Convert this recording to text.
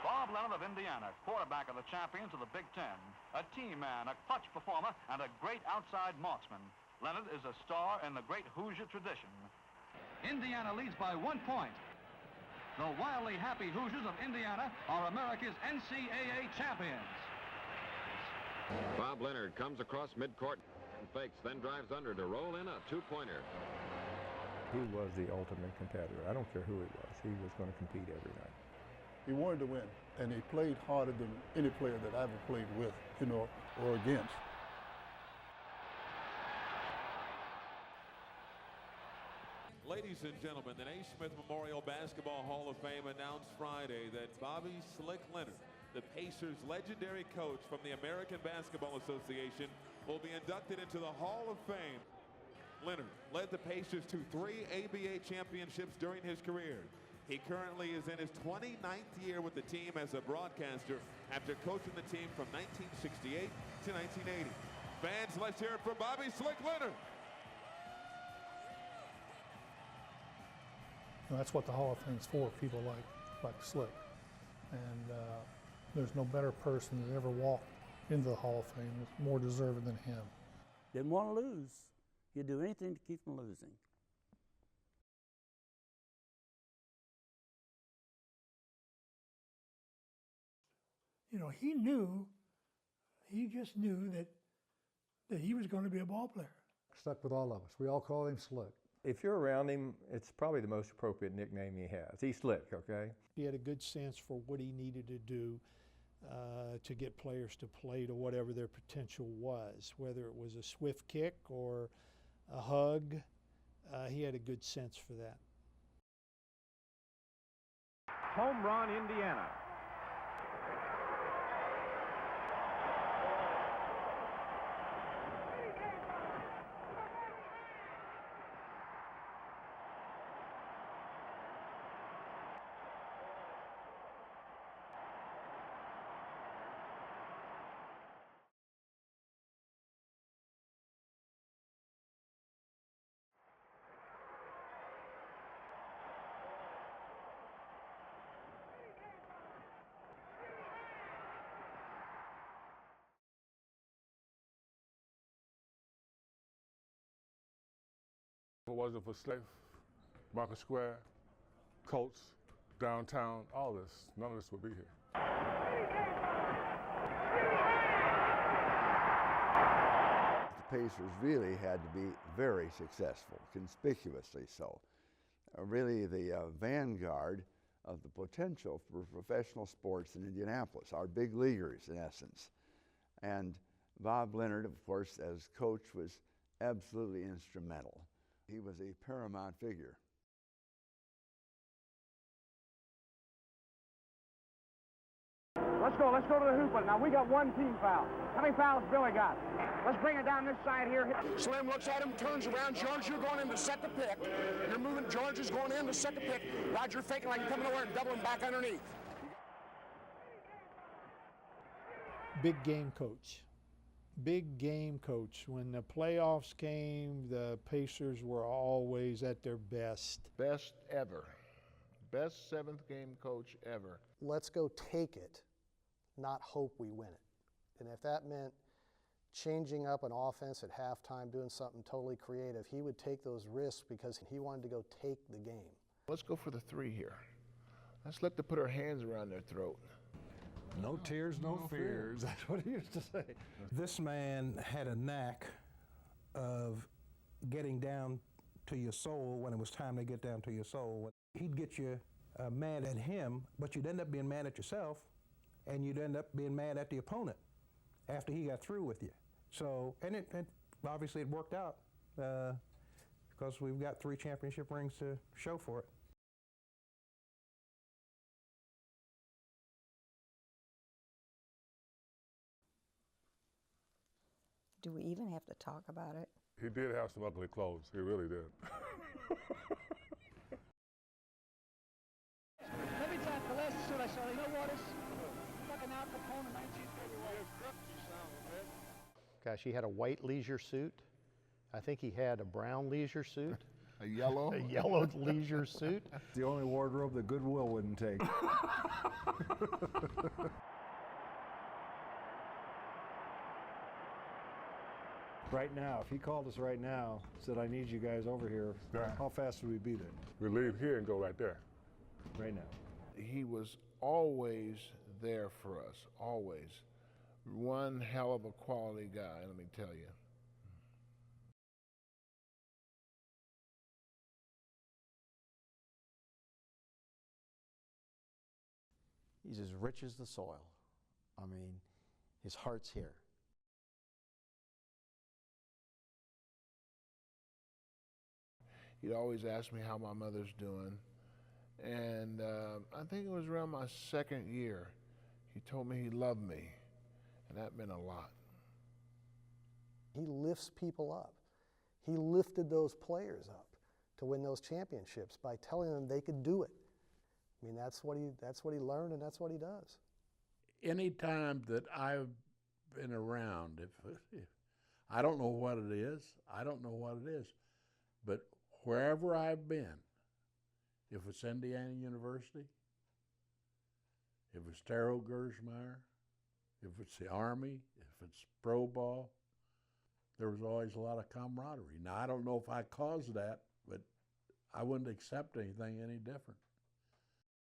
Bob Leonard of Indiana, quarterback of the champions of the Big Ten, a team man, a clutch performer, and a great outside marksman. Leonard is a star in the great Hoosier tradition. Indiana leads by 1 point. The wildly happy Hoosiers of Indiana are America's NCAA champions. Bob Leonard comes across midcourt and fakes, then drives under to roll in a two-pointer. He was the ultimate competitor. I don't care who he was. He was going to compete every night. He wanted to win, and he played harder than any player that I ever played with, you know, or against. Ladies and gentlemen, the Naismith Memorial Basketball Hall of Fame announced Friday that Bobby "Slick" Leonard, the Pacers' legendary coach from the American Basketball Association, will be inducted into the Hall of Fame. Leonard led the Pacers to 3 ABA championships during his career. He currently is in his 29th year with the team as a broadcaster after coaching the team from 1968 to 1980. Fans, let's hear it for Bobby "Slick" Leonard. And that's what the Hall of Fame's for, people like Slick. And there's no better person that ever walked into the Hall of Fame that's more deserving than him. Didn't want to lose. You'd do anything to keep from losing. You know, he just knew that he was going to be a ball player. Stuck with all of us. We all call him Slick. If you're around him, it's probably the most appropriate nickname he has. He's Slick, okay? He had a good sense for what he needed to do to get players to play to whatever their potential was, whether it was a swift kick or a hug. He had a good sense for that. Home run, Indiana. If it wasn't for Slick, Market Square, Colts, downtown, all this, none of this would be here. The Pacers really had to be very successful, conspicuously so. Really the vanguard of the potential for professional sports in Indianapolis, our big leaguers in essence. And Bob Leonard, of course, as coach, was absolutely instrumental. He was a paramount figure. Let's go to the hoop. Now we got one team foul. How many fouls Billy got? Let's bring it down this side here. Slim looks at him, turns around. George, you're going in to set the pick. You're moving. George is going in to set the pick. Roger faking like you're coming over and doubling back underneath. Big game coach. Big game coach. When the playoffs came, the Pacers were always at their best. Best ever. Best seventh game coach ever. Let's go take it, not hope we win it. And if that meant changing up an offense at halftime, doing something totally creative, he would take those risks because he wanted to go take the game. Let's go for the 3 here. Let's let them put our hands around their throat. No tears, no fears. That's what he used to say. This man had a knack of getting down to your soul when it was time to get down to your soul. He'd get you mad at him, but you'd end up being mad at yourself, and you'd end up being mad at the opponent after he got through with you. So, and obviously it worked out because we've got 3 championship rings to show for it. Do we even have to talk about it? He did have some ugly clothes. He really did. Every time the last suit I saw, you know what is? Fucking Al Capone in 1931. Gosh, he had a white leisure suit. I think he had a brown leisure suit. A yellow? A yellow leisure suit. The only wardrobe that Goodwill wouldn't take. Right now, if he called us right now, said, I need you guys over here, how fast would we be there? We leave here and go right there. Right now. He was always there for us, always. One hell of a quality guy, let me tell you. He's as rich as the soil. I mean, his heart's here. He'd always ask me how my mother's doing. And I think it was around my second year, he told me he loved me. And that meant a lot. He lifts people up. He lifted those players up to win those championships by telling them they could do it. I mean, that's what he learned, and that's what he does. Any time that I've been around, if I don't know what it is, but wherever I've been, if it's Indiana University, if it's Terrell Gersmeyer, if it's the Army, if it's pro ball, there was always a lot of camaraderie. Now, I don't know if I caused that, but I wouldn't accept anything any different.